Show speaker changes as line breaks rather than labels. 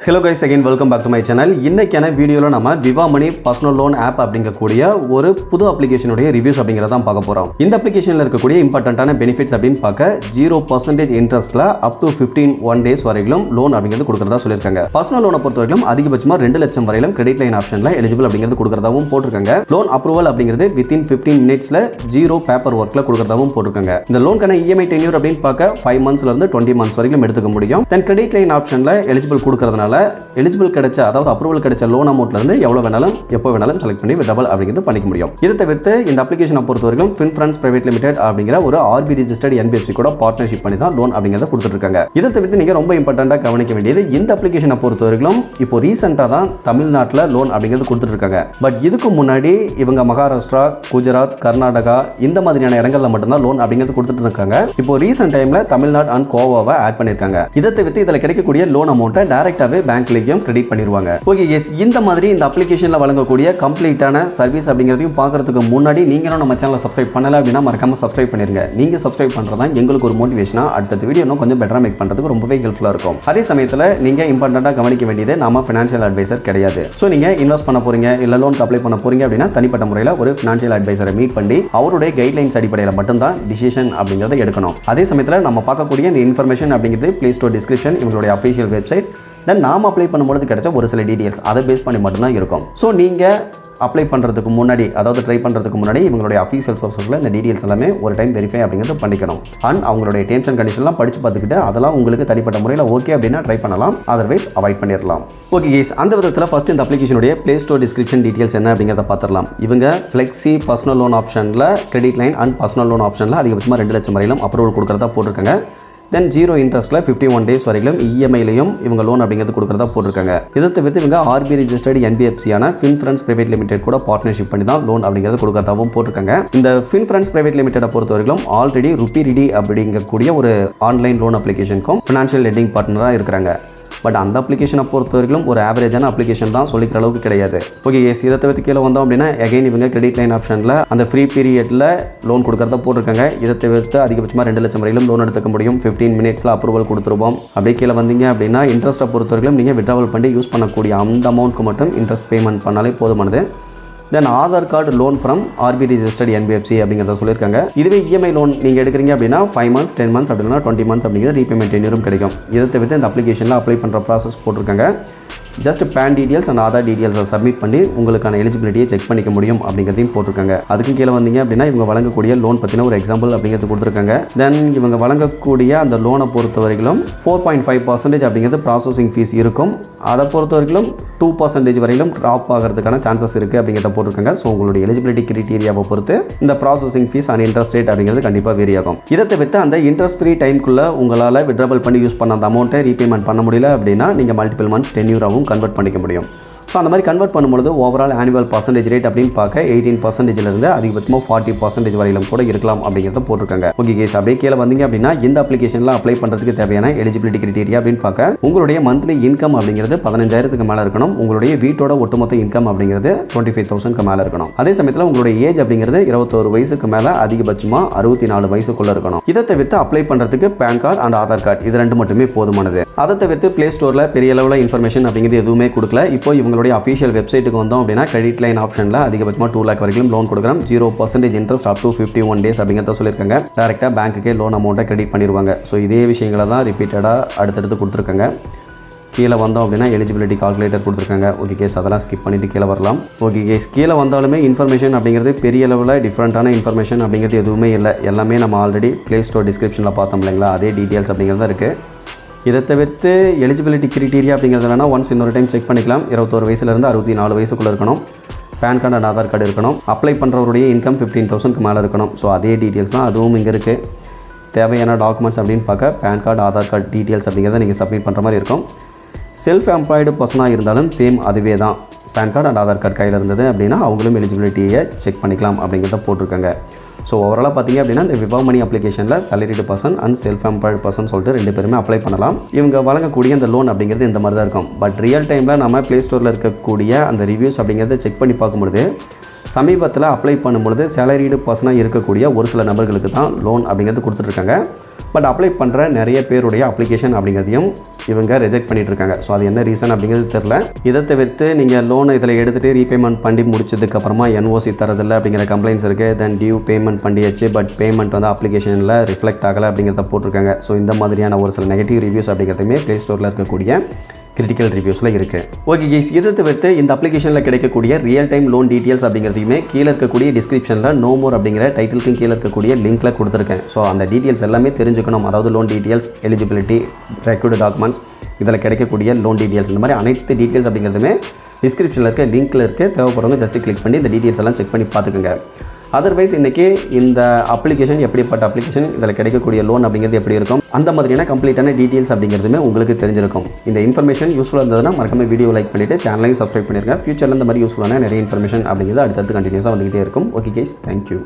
Hello guys, again welcome back to my channel. இன்னைக்கான வீடியோல நம்ம விவா மணி பர்சனல் லோன் ஆப் அப்படிங்கக்கூடிய ஒரு புது அப்ளிகேஷனுடைய ரிவ்யூஸ் அப்படிங்கறத பார்க்க போறோம். இந்த அப்ளிகேஷன்ல இருக்கக்கூடிய இம்பார்ட்டன்ட்டான பெனிஃபிட்ஸ் அப்படின்னு பார்க்க 0% இன்ட்ரெஸ்ட்ல அப் டு 15 days வரையிலும் லோன் அப்படிங்கிறது கொடுக்கறதா சொல்லிருக்காங்க. பர்சனல் லோனை பொறுத்தவரைக்கும் அதிகபட்சமா 2 லட்சம் வரையிலும் கிரெடிட் லைன் ஆப்ஷன்ல எலிஜிபிள் அப்படிங்கிறது கொடுக்கறதாவும் போட்டுருக்காங்க. லோன் அப்ரூவல் அப்படிங்கிறது within 15 minutesல ஜீரோ பேப்பர் ஒர்க்ல கொடுக்கறதாவும் போட்டுருக்காங்க. இந்த லோன்கான EMI டென்யூர் அப்படின்னு பார்க்க 5 monthsல இருந்து 20 months வரைக்கும் எடுத்துக்க முடியும். தென் கிரெடிட் லைன் ஆப்ஷன்ல எலிஜிபிள் கொடுக்கறதுனால எலிஜிபிள் கிடைச்ச அதாவது அப்ரூவல் கிடைச்ச லோன் அமௌண்ட்ல இருந்து எவ்வளவு வேணாலும் எப்போ வேணாலும் செலக்ட் பண்ணி வித்ட்ராவல் அப்படிங்கிறது பண்ணிக்க முடியும். இதை தவிர்த்து இந்த அப்ளிகேஷனை பொறுத்தவரைக்கும் FinFrance Private Limited அப்படிங்கிற ஒரு RB registered NBFC கூட பார்ட்னர்ஷிப் பண்ணி தான் லோன் அப்படிங்கிறத கொடுத்துட்டு இருக்காங்க. இதை தவிர்த்து நீங்க ரொம்ப இம்பார்ட்டண்டா கவனிக்க வேண்டியது இந்த அப்ளிகேஷனை பொறுத்தவரைக்கும் இப்போ ரீசெண்டா தான் தமிழ்நாட்டில் லோன் அப்படிங்கிறது கொடுத்துட்டு இருக்காங்க. பட் இதுக்கு முன்னாடி இவங்க மகாராஷ்டிரா, குஜராத், கர்நாடகா இந்த மாதிரியான இடங்கள்ல மட்டும்தான் லோன் அப்படிங்கிறது கொடுத்துட்டு இருக்காங்க. இப்போ ரீசெண்ட் டைம்ல தமிழ்நாடு அண்ட் கோவாவை ஆட் பண்ணிருக்காங்க. இதை தவிர்த்து இதில் கிடைக்கக்கூடிய லோன் அமௌண்ட்டை டைரக்டாவே பேங்க்ல கிரெடிட் பண்ணிடுவாங்க. ஓகே எஸ், இந்த மாதிரி இந்த அப்ளிகேஷன்ல வழங்கக்கூடிய கம்ப்ளீட்டான சர்வீஸ் அப்படிங்கிறதையும் பார்க்கறதுக்கு முன்னாடி நீங்களும் நம்ம சேனலை சப்ஸ்கிரைப் பண்ணல அப்படின்னா மறக்காம சப்ஸ்கிரைப் பண்ணிருங்க. நீங்க சப்ஸ்கிரைப் பண்றதா எங்களுக்கு ஒரு மோட்டிவேஷனா அடுத்த வீடியோ இன்னும் கொஞ்சம் பெட்டரா மேக் பண்றதுக்கு ரொம்பவே ஹெல்ப்ஃபுல்லா இருக்கும். அதே சமயத்தில் நீங்க இம்பார்ட்டண்டா கவனிக்க வேண்டியது நாம ஃபினான்ஷியல் அட்வைசர் கிடையாது. ஸோ நீங்க இன்வெஸ்ட் பண்ண போறீங்க இல்ல லோன் அப்ளை பண்ண போறீங்க அப்படின்னா தனிப்பட்ட முறையில் ஒரு ஃபினான்ஷியல் அட்வைசரை மீட் பண்ணி அவருடைய கைட்லைன்ஸ் அடிப்படையில் மட்டும்தான் டிசிஷன் அப்படிங்கிறத எடுக்கணும். அதே சமயத்தில் நம்ம பார்க்கக்கூடிய இந்த இன்ஃபர்மேஷன் அப்படிங்கிறது பிளே ஸ்டோர் டிஸ்கிரிப்ஷன் இவங்களுடைய அஃபிஷியல் வெப்சைட் தென் நாம் அப்ளை பண்ணும்போது கிடைச்ச ஒரு சில டீடைல்ஸ் அதை பேஸ் பண்ணி மட்டும்தான் இருக்கும். ஸோ நீங்கள் அப்ளை பண்ணுறதுக்கு முன்னாடி அதாவது ட்ரை பண்ணுறதுக்கு முன்னாடி இவங்களுடைய அஃபீஷியல் சோர்ஸஸில் இந்த டீடைல்ஸ் எல்லாமே ஒரு டைம் வெரிஃபை அப்படிங்கிறது பண்ணிக்கணும். அண்ட் அவங்களுடைய டேர்ம்ஸ் அண்ட் கண்டிஷன்லாம் படித்து பார்த்துக்கிட்டு அதெல்லாம் உங்களுக்கு தனிப்பட்ட முறையில் ஓகே அப்படின்னா ட்ரை பண்ணலாம், அதர்வைஸ் அவாய்ட் பண்ணிடலாம். ஓகே கேஸ், அந்த விதத்தில் ஃபஸ்ட் இந்த அப்ளிகேஷனுடைய ப்ளே ஸ்டோர் டிஸ்கிரிப்ஷன் டீடைல்ஸ் என்ன அப்படிங்கிறத பார்த்துடலாம். இவங்க ஃப்ளெக்ஸி பர்சனல் லோன் ஆப்ஷனில் credit line and personal loan ஆப்ஷனில் அதிகபட்சமாக 2 லட்சம் வரையிலும் அப்ரூவல் கொடுக்குறதா போட்டிருக்காங்க. தென் ஜீரோ இன்ட்ரெஸ்ட்டில் 51 days வரையிலும் EMIலையும் இவங்க லோன் அப்படிங்கிறது கொடுக்குறதா போட்டிருக்காங்க. இதை தவிர்த்து இவங்க RB registered NBFCயான FinFrance Private Limited கூட பார்ட்னர்ஷிப் பண்ணி தான் லோன் அப்படிங்கிறது கொடுக்கறதாவும் போட்டிருக்காங்க. இந்த FinFrance Private Limited பொறுத்தவரைக்கும் ஆல்ரெடி RuPay அப்படிங்கக்கூடிய ஒரு ஆன்லைன் லோன் அப்ளிகேஷனுக்கும் ஃபினான்ஷியல் லெண்டிங் பார்ட்னராக இருக்கிறாங்க. பட் அந்த அப்ளிகேஷனை பொறுத்தவரைக்கும் ஒரு ஆவரேஜான அப்ளிகேஷன் தான் சொல்லிக்கிற அளவுக்கு கிடையாது. ஓகே எஸ், இதை தவிர்த்து கீழே வந்தோம் அப்படின்னா அகைன் இவங்க கிரெடிட் லைன் ஆப்ஷனில் அந்த ஃப்ரீ பீரியடில் லோன் கொடுக்கறத போட்டிருக்காங்க. இதை தவிர்த்து அதிகபட்சமாக 2 லட்சம் வரையிலும் லோன் எடுத்துக்க முடியும். 15 minutesல அப்ரூவல் கொடுத்துருவோம். அப்படியே கீழே வந்தீங்க அப்படின்னா இன்ட்ரெஸ்ட்டை பொறுத்தவரைக்கும் நீங்கள் வித்ட்ராவல் பண்ணி யூஸ் பண்ணக்கூடிய அந்த அமௌண்ட்க்கு மட்டும் இன்ட்ரெஸ்ட் பேமெண்ட் பண்ணாலே போதுமானது. Then Aadhaar card loan from RB registered NBFC அப்படிங்கிறத சொல்லியிருக்காங்க. இதுவே EMI லோன் நீங்கள் எடுக்கிறீங்க அப்படின்னா 5 months, 10 months அப்படின்னா 20 months அப்படிங்கிறது ரீபேமெண்ட் டென்யூரும் கிடைக்கும். இதை தவிர்த்து இந்த அப்ளிகேஷனில் அப்ளை பண்ணுற ப்ராசஸ் போட்டிருக்காங்க. Just PAN details and Aadhaar டீடைல்ஸை சப்மிட் பண்ணி உங்களுக்கான எலிஜிபிலிட்டியை செக் பண்ணிக்க முடியும் அப்படிங்கிறதையும் போட்டிருக்காங்க. அதுக்கு கீழே வந்தீங்க அப்படின்னா இவங்க வழங்கக்கூடிய லோன் பற்றின ஒரு எக்ஸாம்பிள் அப்படிங்கிறது கொடுத்துருக்காங்க. தென் இவங்க வழங்கக்கூடிய அந்த லோனை பொறுத்த வரைக்கும் 4.5% அப்படிங்கிறது ப்ராசஸிங் ஃபீஸ் இருக்கும். அதை பொறுத்த வரைக்கும் 2% வரையிலும் ட்ராப் ஆகிறதுக்கான சான்சஸ் இருக்குது அப்படிங்கிறத போட்டிருக்காங்க. ஸோ உங்களுடைய எலிஜிபிலிட்டி கிரைட்டீரியாவை பொறுத்து இந்த processing fees and interest rate அப்படிங்கிறது கண்டிப்பாக வேரி ஆகும். இதை தவிர்த்து அந்த இன்ட்ரெஸ்ட் ஃப்ரீ டைம்குள்ளே உங்களால் வித்ட்ராவல் பண்ணி யூஸ் பண்ண அந்த அமௌண்ட்டை ரீபேமெண்ட் பண்ண முடியல அப்படின்னா நீங்கள் மல்டிபிள் மந்த்ஸ் டென்யூராகவும் கன்வெர்ட் பண்ணிக்க முடியும். ஸோ அந்த மாதிரி கன்வெர்ட் பண்ணும்போது ஓவரால் ஆனுவல் பர்சன்டேஜ் ரேட் அப்படின்னு பார்க்க 18%லேருந்து அதிகபட்சமாக 40% வரையிலும் கூட இருக்கலாம் அப்படிங்கிறத போட்டிருக்காங்க. ஓகே கேஸ், அப்படியே கீழே வந்தீங்க அப்படின்னா இந்த அப்ளிகேஷனில் அப்ளை பண்ணுறதுக்கு தேவையான எலிஜிபிலிட்டி கிரைட்டீரியா அப்படின்னு பார்க்க உங்களுடைய மந்த்லி இன்கம் அப்படிங்கிறது 15,000க்கு மேலே இருக்கணும். உங்களுடைய வீட்டோட ஒட்டுமொத்த இன்கம் அப்படிங்கிறது 25,000க்கு மேலே இருக்கணும். அதே சமயத்தில் உங்களுடைய ஏஜ் அப்படிங்கிறது 21 வயசுக்கு மேலே அதிகபட்சமாக 64 வயசுக்குள்ளே இருக்கணும். இதை தவிர்த்து அப்ளை பண்ணுறதுக்கு pan card and Aadhaar card இது 2 மட்டுமே போதுமானது. அதை தவிர்த்து பிளே ஸ்டோரில் பெரிய அளவில் இன்ஃபர்மேஷன் அப்படிங்கிறது எதுவுமே கொடுக்கல. இப்போ இவங்களுடைய அஃபிஷியல் வெப்சைட்டுக்கு வந்தோம் அப்படின்னா கிரெடிட் லைன் ஆப்ஷனில் அதிகபட்சமாக 2 lakh வரைக்கும் லோன் கொடுக்குறோம். 0% இன்ட்ரெஸ்ட் அப் டு 51 days அப்படிங்கிறத சொல்லியிருக்காங்க. டேரெக்டாக பேங்க்குக்கே லோன் அமௌண்ட்டை கிரெடிட் பண்ணிடுவாங்க. ஸோ இதே விஷயங்களை தான் ரிப்பீட்டடாக அடுத்தடுத்து கொடுத்துருக்காங்க. கீழே வந்தோம் அப்படின்னா எலிஜிபிலிட்டி கால்குலேட்டர் கொடுத்துருக்காங்க. ஓகே கேஸ், அதெல்லாம் ஸ்கிப் பண்ணிவிட்டு கீழே வரலாம். ஓகே கேஸ், கீழே வந்தாலுமே இன்ஃபர்மேஷன் அப்படிங்கிறது பெரிய அளவில் டிஃப்ரெண்ட்டான இன்ஃபர்மேஷன் அப்படிங்கிறது எதுவுமே இல்லை. எல்லாமே நம்ம ஆல்ரெடி ப்ளே ஸ்டோர் டிஸ்கிரிப்ஷனில் பார்த்தோம் இல்லைங்களா, அதே டீட்டெயில்ஸ் அப்படிங்கிறது தான் இருக்குது. இதை தவிர்த்து எலிஜிபிலிட்டி கிரைட்டீரியா அப்படிங்கிறது வேணால் ஒன்ஸ் இன்னொரு டைம் செக் பண்ணிக்கலாம். 21 வயசுலேருந்து 64 வயசுக்குள்ளே இருக்கணும். Pan card and Aadhaar card இருக்கணும். அப்ளை பண்ணுறவருடைய இன்கம் 15,000க்கு மேலே இருக்கணும். ஸோ அதே டீட்டெயில்ஸ் தான் அதுவும் இங்கே இருக்குது. தேவையான டாக்குமெண்ட்ஸ் அப்படின்னு பார்க்க pan card, Aadhaar card details அப்படிங்கிறத நீங்கள் சப்மிட் பண்ணுற மாதிரி இருக்கும். செல்ஃப் எம்ப்ளாய்டு பர்சனாக இருந்தாலும் சேம் அதுவே தான். Pan card and Aadhaar card கையில் இருந்தது அப்படின்னா அவங்களும் எலிஜிபிலிட்டியை செக் பண்ணிக்கலாம் அப்படிங்கிறத போட்டிருக்காங்க. ஸோ ஓவராலாக பார்த்தீங்க அப்படின்னா இந்த விவா மணி அப்ளிகேஷனில் salaried person and self employed person சொல்லிட்டு 2 பேருமே அப்ளை பண்ணலாம். இவங்க வழங்கக்கூடிய அந்த லோன் அப்படிங்கிறது இந்த மாதிரி தான் இருக்கும். பட் ரியல் டைமில் நம்ம ப்ளே ஸ்டோரில் இருக்கக்கூடிய அந்த ரிவ்யூஸ் அப்படிங்கிறத செக் பண்ணி பார்க்கும்போது சமீபத்தில் அப்ளை பண்ணும்பொழுது சேலரிடு பர்சனாக இருக்கக்கூடிய ஒரு சில நபர்களுக்கு தான் லோன் அப்படிங்கிறது கொடுத்துட்ருக்காங்க. பட் அப்ளை பண்ணுற நிறைய பேருடைய அப்ளிகேஷன் அப்படிங்கிறதையும் இவங்க ரிஜெக்ட் பண்ணிட்டு இருக்காங்க. ஸோ அது என்ன ரீசன் அப்படிங்கிறது தெரில. இதை தவிர்த்து நீங்கள் லோன் இதில் எடுத்துகிட்டு ரீபேமெண்ட் பண்ணி முடிச்சதுக்கப்புறமா NOC தரதில்லை அப்படிங்கிற கம்ப்ளைண்ட்ஸ் இருக்குது. தென் டியூ பேமெண்ட் பண்ணியாச்சு, பட் பேமெண்ட் வந்து அப்ளிகேஷனில் ரிஃப்ளெக்ட் ஆகலை அப்படிங்கிறத போட்டிருக்காங்க. ஸோ இந்த மாதிரியான ஒரு சில நெகட்டிவ் ரிவ்யூஸ் அப்படிங்கிறதுமே ப்ளே ஸ்டோரில் இருக்கக்கூடிய கிரிட்டிக்கல் ரிவ்யூஸில் இருக்குது. ஓகே கைஸ், இதை தவிர்த்து இந்த அப்ளிகேஷனில் கிடைக்கக்கூடிய ரியல் டைம் லோன் டீட்டெயில்ஸ் அப்படிங்கிறதையுமே கீழே இருக்கக்கூடிய டிஸ்கிரிப்ஷனில் நோ மோர் அப்படிங்கிற டைட்டிலுக்கும் கீழே இருக்கக்கூடிய லிங்க்கில் கொடுத்துருக்கேன். ஸோ அந்த டீட்டெயில்ஸ் எல்லாமே தெரிஞ்சுக்கணும். அதாவது loan details, eligibility, required documents, இதில் கிடைக்கக்கூடிய லோன் டீட்டெயில்ஸ், இந்த மாதிரி அனைத்து டீட்டெயில்ஸ் அப்படிங்கிறதுமே டிஸ்கிரிப்ஷனில் இருக்க லிங்க்கில் இருக்குது. தேவைப்படுறவங்க ஜஸ்ட் கிளிக் பண்ணி இந்த டீட்டெயில்ஸ் எல்லாம் செக் பண்ணி பார்த்துக்குங்க. அதர்வைஸ் இன்றைக்கி இந்த அப்ளிகேஷன் எப்படிப்பட்ட அப்ளிகேஷன், இதில் கிடைக்கக்கூடிய லோன் அப்படிங்கிறது எப்படி இருக்கும், அந்த மாதிரியான கம்ப்ளீட்டான டீட்டெயில்ஸ் அப்படிங்கிறதுமே உங்களுக்கு தெரிஞ்சிருக்கும். இந்த இன்ஃபர்மேஷன் யூஸ்ஃபுல்லாக இருந்ததுன்னா மறக்காம வீடியோ லைக் பண்ணிவிட்டு சேனலையும் சப்ஸ்கிரைப் பண்ணிருங்க. ஃபியூச்சரில் இந்த மாதிரி யூஸ்ஃபுல்லான நிறைய இன்ஃபர்மேஷன் அப்படிங்கிறது அடுத்தடுத்து கண்டினியூஸாக வந்துகிட்டே இருக்கும். Okay guys, thank you.